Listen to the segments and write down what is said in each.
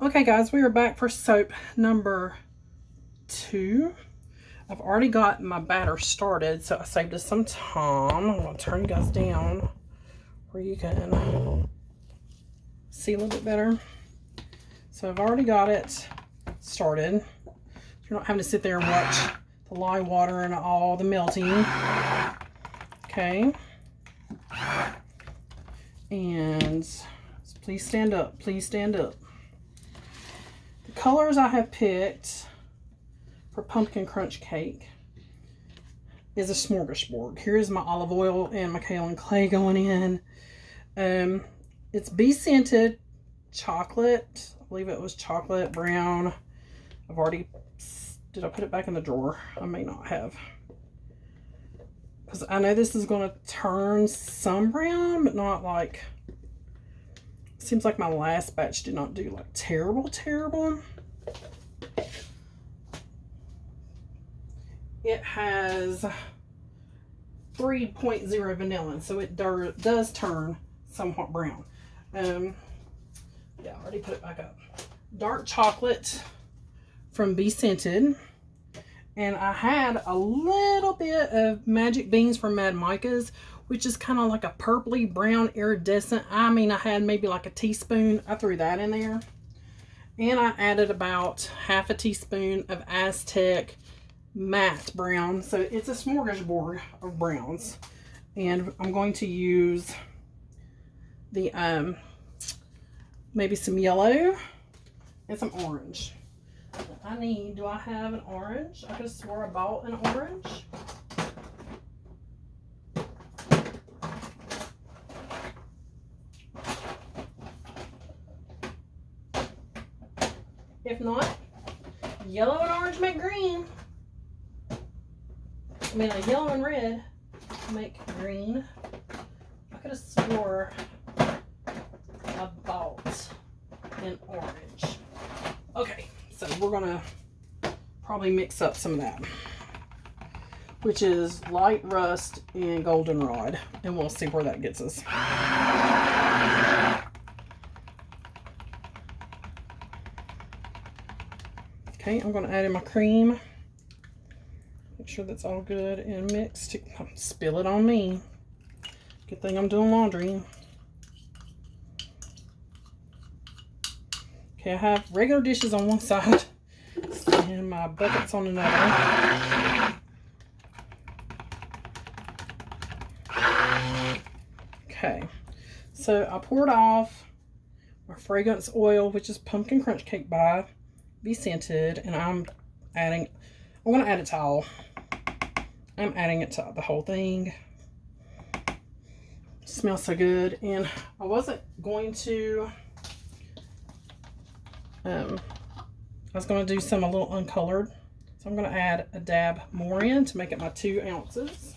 Okay guys, we are back for soap number 2. I've already got my batter started, so I saved us some time. I'm going to turn you guys down where you can see a little bit better. So I've already got it started. You're not having to sit there and watch the lye water and all the melting. Okay. And please stand up. Please stand up. The colors I have picked for pumpkin crunch cake is a smorgasbord. Here is my olive oil and my kaolin clay going in. It's bee scented chocolate. I believe it was chocolate brown. I've already, did I put it back in the drawer? I may not have. Because I know this is going to turn some brown, but not like, seems like my last batch did not do like terrible. It has 3.0 vanilla, so it does turn somewhat brown. Yeah, I already put it back up. Dark chocolate from Bee Scented. And I had a little bit of magic beans from Mad Micah's, which is kind of like a purpley brown iridescent. I mean, I had maybe like a teaspoon. I threw that in there. And I added about half a teaspoon of Aztec matte brown. So it's a smorgasbord of browns. And I'm going to use the maybe some yellow and some orange. Do I have an orange? I could have swore I bought an orange. If not, yellow and orange make green. I mean, yellow and red make green. I could have swore I bought an orange. Okay. So we're going to probably mix up some of that, which is light rust and goldenrod, and we'll see where that gets us. Okay, I'm going to add in my cream. Make sure that's all good and mixed. Spill it on me. Good thing I'm doing laundry. Okay, I have regular dishes on one side and my buckets on another. Okay, so I poured off my fragrance oil, which is Pumpkin Crunch Cake by Bee Scented, and I'm going to add it to all. I'm adding it to the whole thing. It smells so good, and I wasn't going to... I was going to do some a little uncolored, so I'm going to add a dab more in to make it my 2 ounces.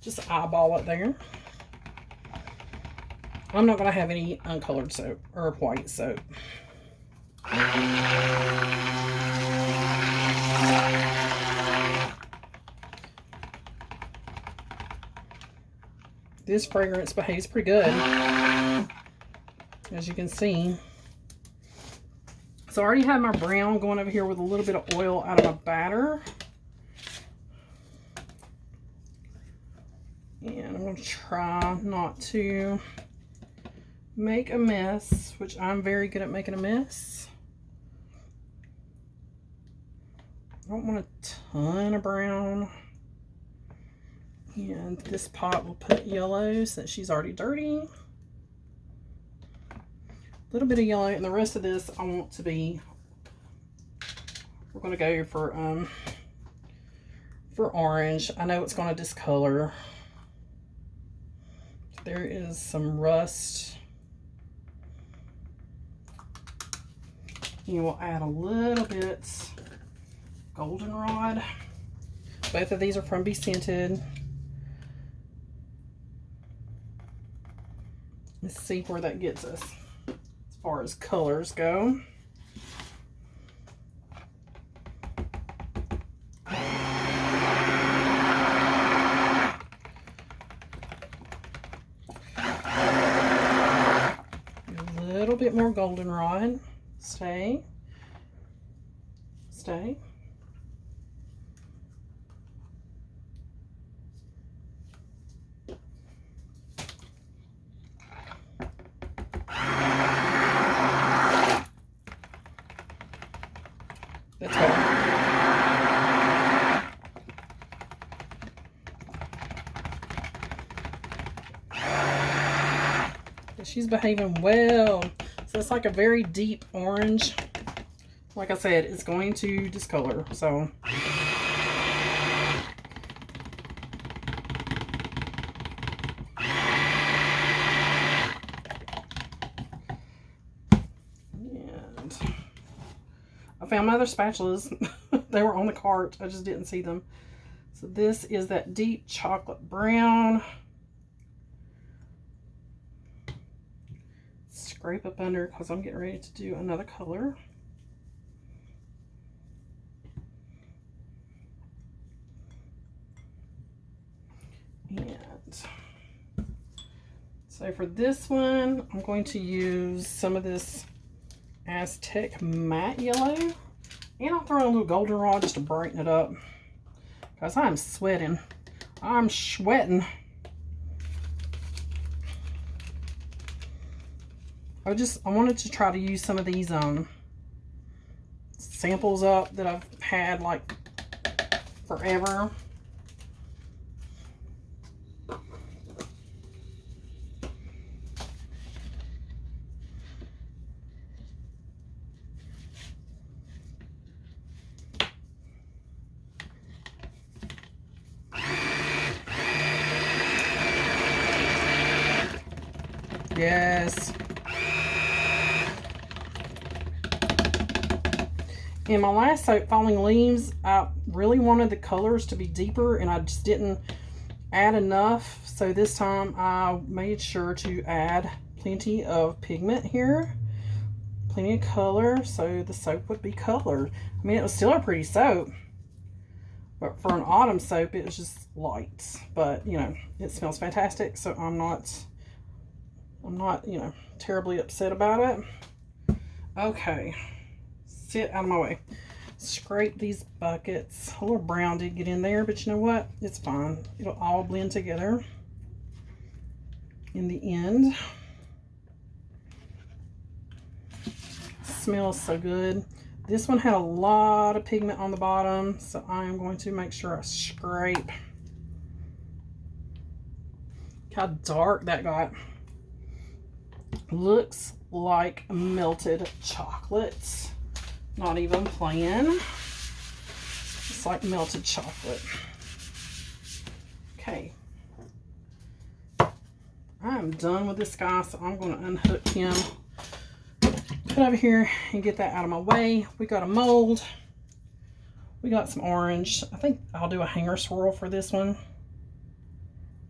Just eyeball it there. I'm not going to have any uncolored soap or white soap. This fragrance behaves pretty good, as you can see. So I already have my brown going over here with a little bit of oil out of my batter. And I'm going to try not to make a mess, which I'm very good at making a mess. I don't want a ton of brown. And this pot will put yellow since she's already dirty. A little bit of yellow, and the rest of this I want to be, we're going to go for orange. I know it's going to discolor. There is some rust. You will add a little bit goldenrod. Both of these are from Bee Scented. Let's see where that gets us as far as colors go. a little bit more goldenrod. Stay. Stay. That's better. She's behaving well. So it's like a very deep orange. Like I said, it's going to discolor. So and I found my other spatulas. They were on the cart. I just didn't see them. So this is that deep chocolate brown. Scrape up under because I'm getting ready to do another color. And so for this one, I'm going to use some of this Aztec matte yellow. And I'll throw in a little goldenrod just to brighten it up. Because I'm sweating. I'm sweating. I wanted to try to use some of these samples up that I've had like forever. Yes. In my last soap, Falling Leaves, I really wanted the colors to be deeper and I just didn't add enough. So this time I made sure to add plenty of pigment here. Plenty of color so the soap would be colored. I mean, it was still a pretty soap. But for an autumn soap, it was just light. But, you know, it smells fantastic. So I'm not, you know, terribly upset about it. Okay. Sit out of my way. Scrape these buckets. A little brown did get in there, but you know what? It's fine. It'll all blend together in the end. Smells so good. This one had a lot of pigment on the bottom, so I am going to make sure I scrape. Look how dark that got. Looks like melted chocolate. Not even playing. It's like melted chocolate. Okay. I'm done with this guy, so I'm going to unhook him. Put over here and get that out of my way. We got a mold. We got some orange. I think I'll do a hanger swirl for this one.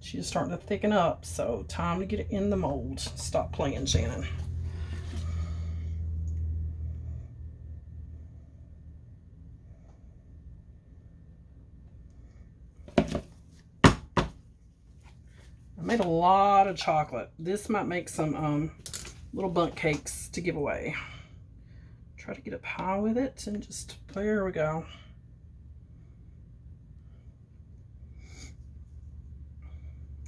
She's starting to thicken up, so time to get it in the mold. Stop playing, Shannon. I made a lot of chocolate. This might make some little bundt cakes to give away. Try to get up high with it and just, there we go.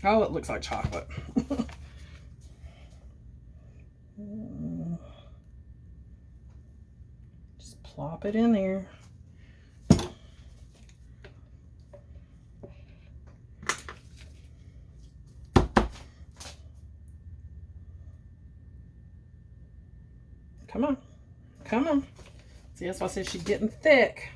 Oh, it looks like chocolate. Just plop it in there. Come on. Come on. See, that's why I said she's getting thick.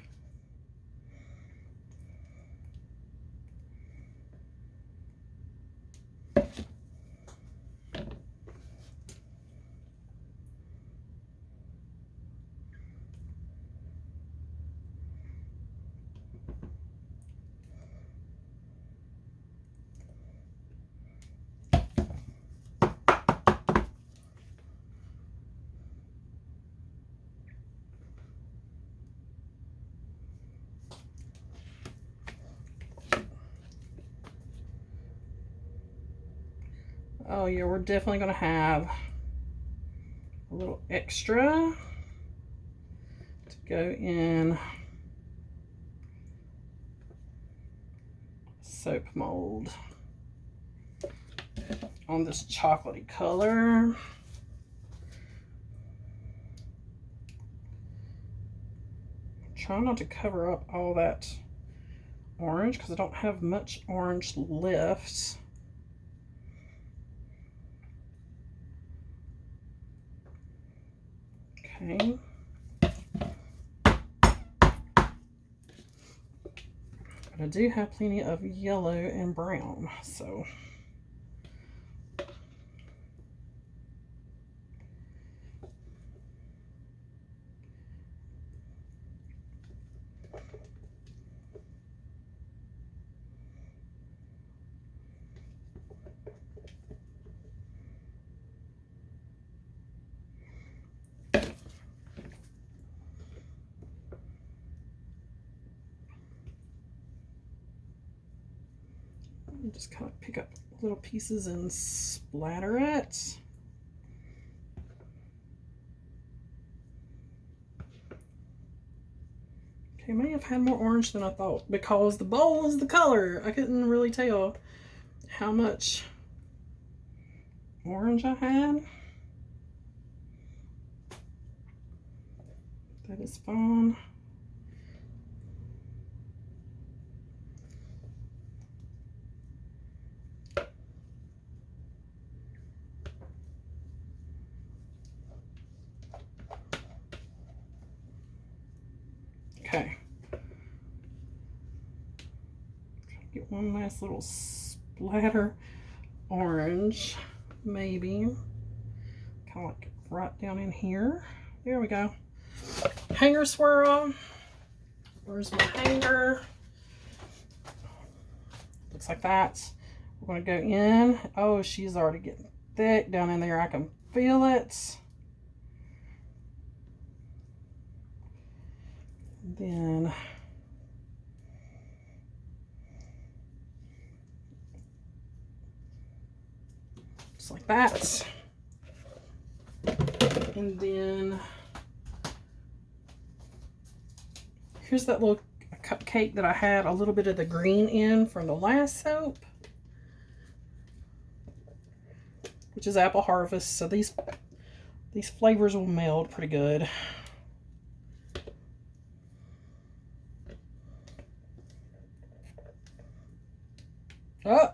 Oh yeah, we're definitely going to have a little extra to go in soap mold on this chocolatey color. Try not to cover up all that orange because I don't have much orange left. Okay. But I do have plenty of yellow and brown, so. Just kind of pick up little pieces and splatter it. Okay, may have had more orange than I thought because the bowl is the color. I couldn't really tell how much orange I had. That is fine. Okay. Get one last little splatter orange, maybe. Kind of like right down in here. There we go. Hanger swirl. Where's my hanger? Looks like that. We're going to go in. Oh, she's already getting thick down in there. I can feel it. Then just like that. And then here's that little cupcake that I had a little bit of the green in from the last soap, which is Apple Harvest. So these flavors will meld pretty good. Oh.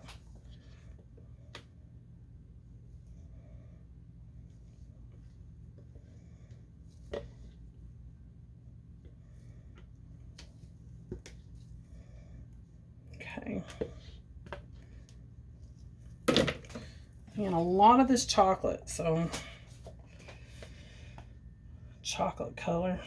Okay. And a lot of this chocolate, so chocolate color.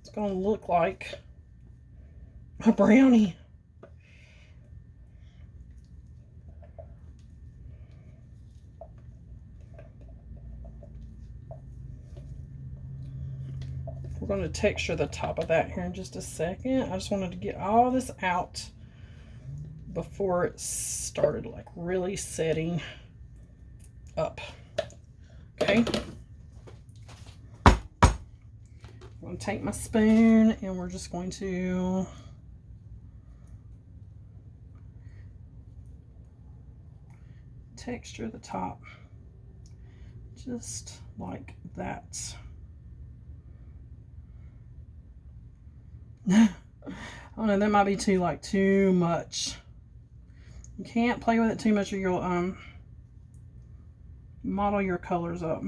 It's going to look like a brownie. We're going to texture the top of that here in just a second. I just wanted to get all this out before it started like really setting up. Okay. I'm going to take my spoon and we're just going to texture the top just like that. Oh no, that might be too much. You can't play with it too much or you'll model your colors up.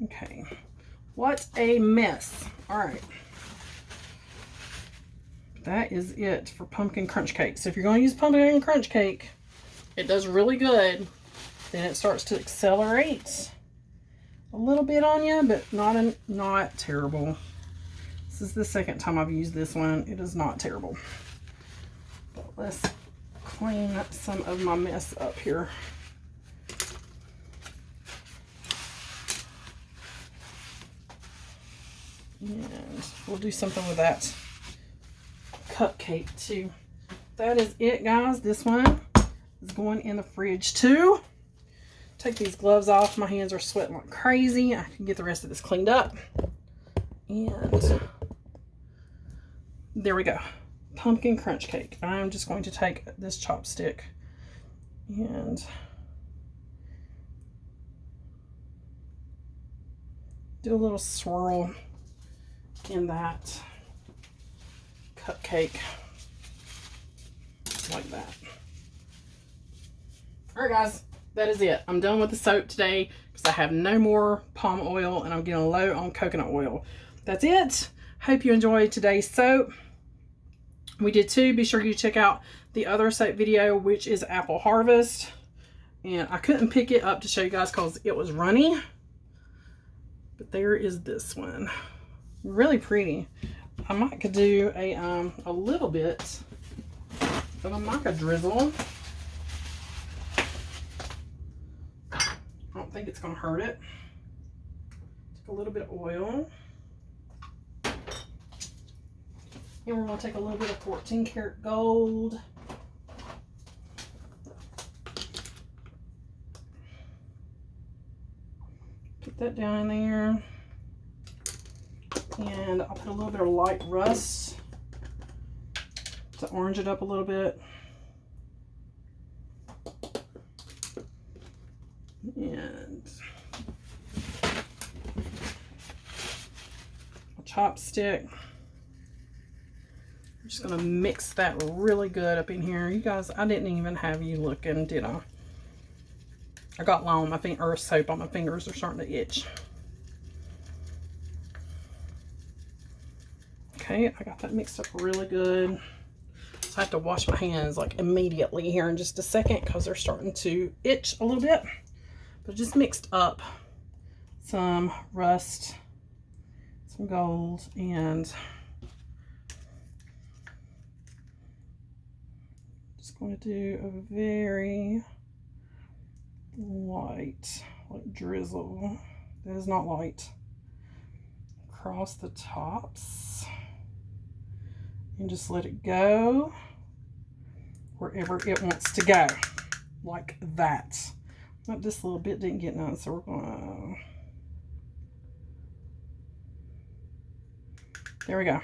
Okay, what a mess. All right, that is it for pumpkin crunch cake. So if you're going to use pumpkin crunch cake, it does really good. Then it starts to accelerate a little bit on you, but not terrible. This is the second time I've used this one. It is not terrible. But let's clean some of my mess up here. And we'll do something with that cupcake too. That is it, guys. This one is going in the fridge too. Take these gloves off. My hands are sweating like crazy. I can get the rest of this cleaned up. And there we go. Pumpkin crunch cake. I'm just going to take this chopstick and do a little swirl in that cupcake like that. All right, guys, that is it. I'm done with the soap today because I have no more palm oil and I'm getting low on coconut oil. That's it. Hope you enjoyed today's soap. We did too. Be sure you check out the other soap video, which is Apple Harvest. And I couldn't pick it up to show you guys because it was runny. But there is this one. Really pretty. I might could do a little bit of a mica drizzle. I don't think it's going to hurt it. Take a little bit of oil. And we're going to take a little bit of 14 karat gold. Put that down in there. And I'll put a little bit of light rust to orange it up a little bit. And a chopstick. I'm just going to mix that really good up in here. You guys, I didn't even have you looking, did I? I got low on my finger, or soap on my fingers are starting to itch. Okay, I got that mixed up really good. So I have to wash my hands like immediately here in just a second because they're starting to itch a little bit. But just mixed up some rust, some gold, and just going to do a very light, like drizzle. That is not light. Across the tops. And just let it go wherever it wants to go, like that. But this little bit didn't get none, so we're gonna, there we go.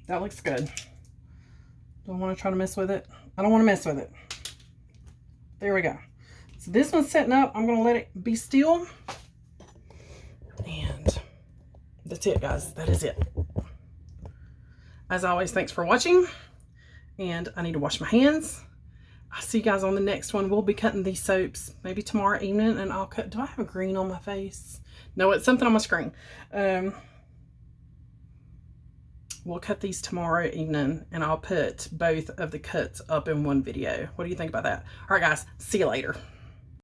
That looks good. Don't want to try to mess with it. I don't want to mess with it. There we go. So this one's setting up. I'm gonna let it be still. And that's it, guys. That is it. As always, thanks for watching. And I need to wash my hands. I'll see you guys on the next one. We'll be cutting these soaps maybe tomorrow evening. And I'll cut... Do I have a green on my face? No, it's something on my screen. We'll cut these tomorrow evening. And I'll put both of the cuts up in one video. What do you think about that? All right, guys. See you later.